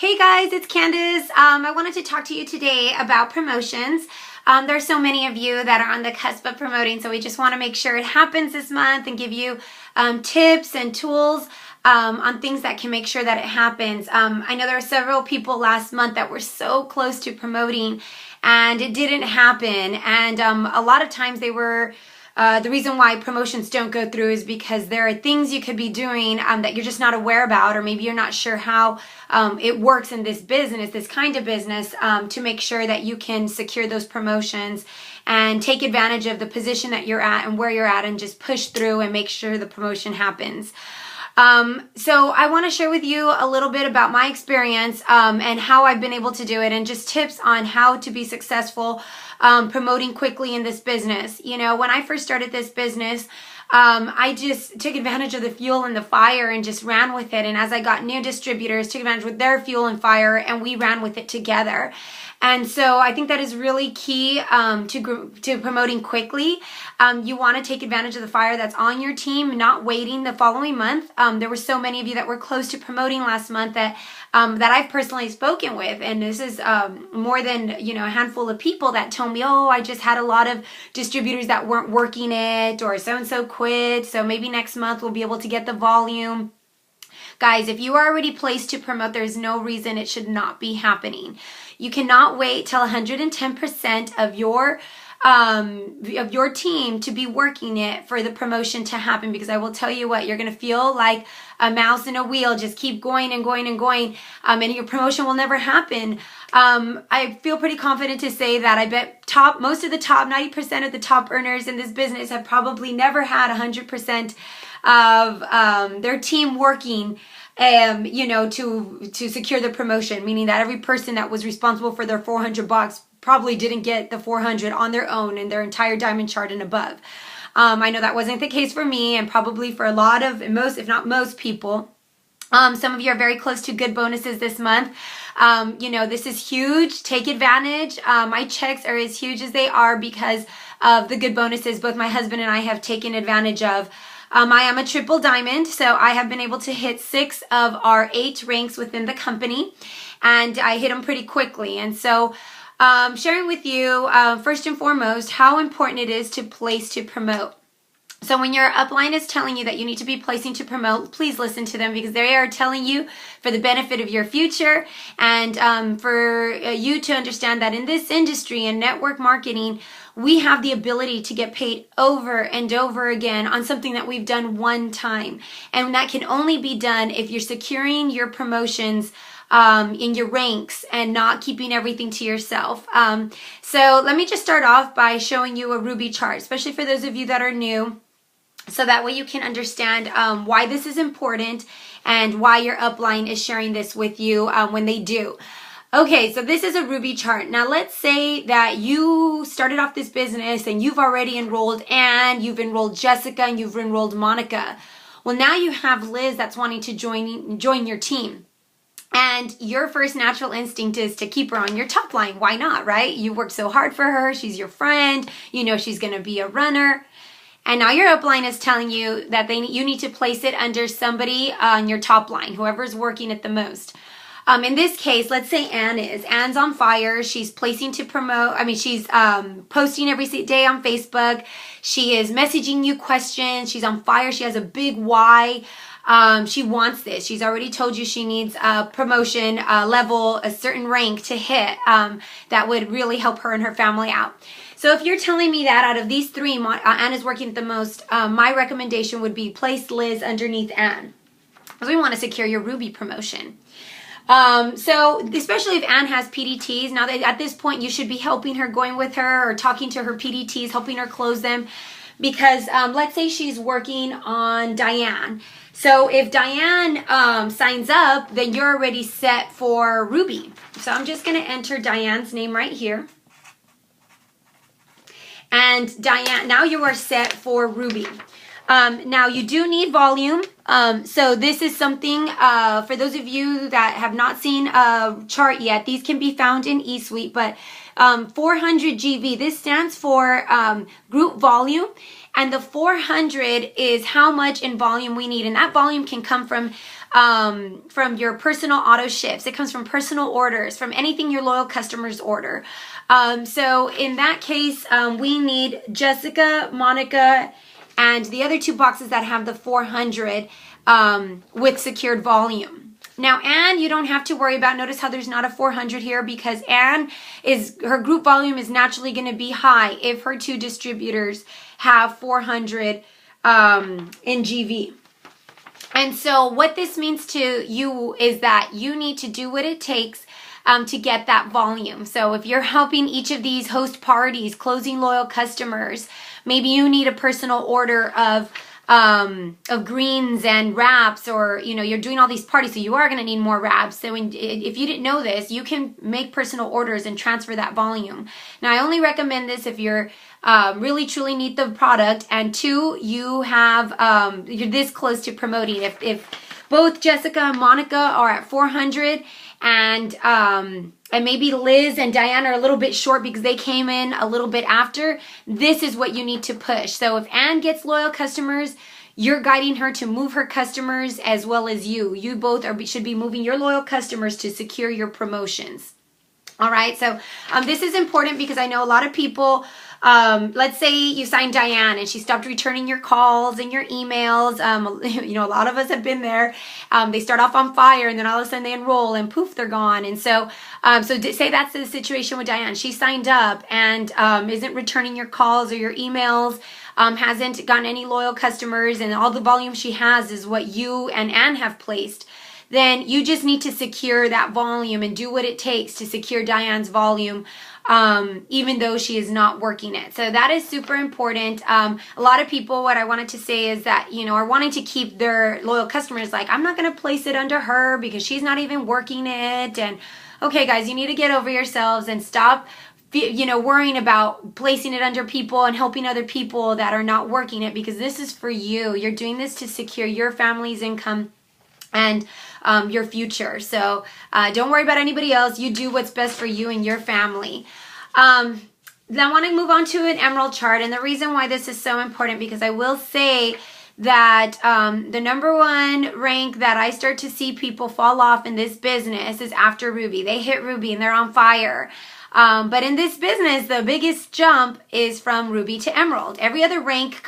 Hey guys, it's Candace. I wanted to talk to you today about promotions. There are so many of you that are on the cusp of promoting, so we just want to make sure it happens this month and give you tips and tools on things that can make sure that it happens. I know there were several people last month that were so close to promoting and it didn't happen. And a lot of times they were the reason why promotions don't go through is because there are things you could be doing that you're just not aware about, or maybe you're not sure how it works in this business, this kind of business, to make sure that you can secure those promotions and take advantage of the position that you're at and where you're at and just push through and make sure the promotion happens. So I want to share with you a little bit about my experience and how I've been able to do it, and just tips on how to be successful promoting quickly in this business. You know, when I first started this business, I just took advantage of the fuel and the fire and just ran with it. And as I got new distributors, took advantage with their fuel and fire, and we ran with it together. And so I think that is really key to promoting quickly. You want to take advantage of the fire that's on your team, not waiting the following month. There were so many of you that were close to promoting last month that I've personally spoken with, and this is more than a handful of people that told me, oh, I just had a lot of distributors that weren't working it, or so-and-so quit, so maybe next month we'll be able to get the volume. Guys, if you are already placed to promote, there's no reason it should not be happening. You cannot wait till 110% of your team to be working it for the promotion to happen, because I will tell you what, you're going to feel like a mouse in a wheel, just keep going and going and going, and your promotion will never happen. I feel pretty confident to say that I bet most of the top 90% of the top earners in this business have probably never had 100% of their team working to secure the promotion, meaning that every person that was responsible for their $400 probably didn't get the 400 on their own in their entire diamond chart and above. I know that wasn't the case for me, and probably for a lot of most, if not most people. Some of you are very close to good bonuses this month. This is huge. Take advantage. My checks are as huge as they are because of the good bonuses both my husband and I have taken advantage of. I am a triple diamond, so I have been able to hit 6 of our 8 ranks within the company, and I hit them pretty quickly. And so sharing with you, first and foremost, how important it is to place to promote. So when your upline is telling you that you need to be placing to promote, please listen to them, because they are telling you for the benefit of your future, and for you to understand that in this industry and network marketing, we have the ability to get paid over and over again on something that we've done one time. And that can only be done if you're securing your promotions in your ranks and not keeping everything to yourself. So let me just start off by showing you a Ruby chart, especially for those of you that are new, so that way you can understand why this is important and why your upline is sharing this with you when they do. Okay, so this is a Ruby chart. Now let's say that you started off this business and you've already enrolled Anne, you've enrolled Jessica, and you've enrolled Monica. Well, now you have Liz that's wanting to join your team. And your first natural instinct is to keep her on your top line. Why not, right? You worked so hard for her. She's your friend. You know she's going to be a runner. And now your upline is telling you that you need to place it under somebody on your top line, whoever's working it the most. In this case, let's say Anne's on fire. She's placing to promote. She's posting every day on Facebook. She is messaging you questions. She's on fire. She has a big why. She wants this. She's already told you she needs a promotion level, a certain rank to hit that would really help her and her family out. So if you're telling me that out of these 3, Anne is working the most, my recommendation would be place Liz underneath Anne, because we want to secure your Ruby promotion. So especially if Anne has PDTs, now that at this point you should be helping her, going with her or talking to her PDTs, helping her close them, because let's say she's working on Diane. So if Diane signs up, then you're already set for Ruby. So I'm just going to enter Diane's name right here. And Diane, now you are set for Ruby. Now you do need volume. So this is something for those of you that have not seen a chart yet. These can be found in eSuite, but 400 GV, this stands for group volume. And the 400 is how much in volume we need. And that volume can come from your personal auto ships. It comes from personal orders, from anything your loyal customers order. So in that case, we need Jessica, Monica, and the other 2 boxes that have the 400 with secured volume. Now, Anne, you don't have to worry about, notice how there's not a 400 here, because Anne her group volume is naturally going to be high if her 2 distributors have 400 in GV. And so what this means to you is that you need to do what it takes to get that volume. So if you're helping each of these host parties, closing loyal customers, maybe you need a personal order of greens and wraps, or you're doing all these parties, so you are going to need more wraps. So if you didn't know this, you can make personal orders and transfer that volume. Now, I only recommend this if you're really truly need the product, and 2, you have you're this close to promoting. If both Jessica and Monica are at 400, and maybe Liz and Diane are a little bit short because they came in a little bit after, this is what you need to push. So if Anne gets loyal customers, you're guiding her to move her customers, as well as you. You both should be moving your loyal customers to secure your promotions. All right, so this is important because I know a lot of people, let's say you signed Diane and she stopped returning your calls and your emails. A lot of us have been there. They start off on fire, and then all of a sudden they enroll and poof, they're gone. And so say that's the situation with Diane. She signed up and isn't returning your calls or your emails, hasn't gotten any loyal customers, and all the volume she has is what you and Anne have placed. Then you just need to secure that volume and do what it takes to secure Diane's volume, even though she is not working it. So that is super important. A lot of people, what I wanted to say is that, are wanting to keep their loyal customers, like, I'm not going to place it under her because she's not even working it. And okay, guys, you need to get over yourselves and stop worrying about placing it under people and helping other people that are not working it, because this is for you. You're doing this to secure your family's income and your future. So don't worry about anybody else. You do what's best for you and your family. Then I want to move on to an emerald chart. And the reason why this is so important, because I will say that the number 1 rank that I start to see people fall off in this business is after Ruby. They hit Ruby and they're on fire. But in this business, the biggest jump is from Ruby to Emerald. Every other rank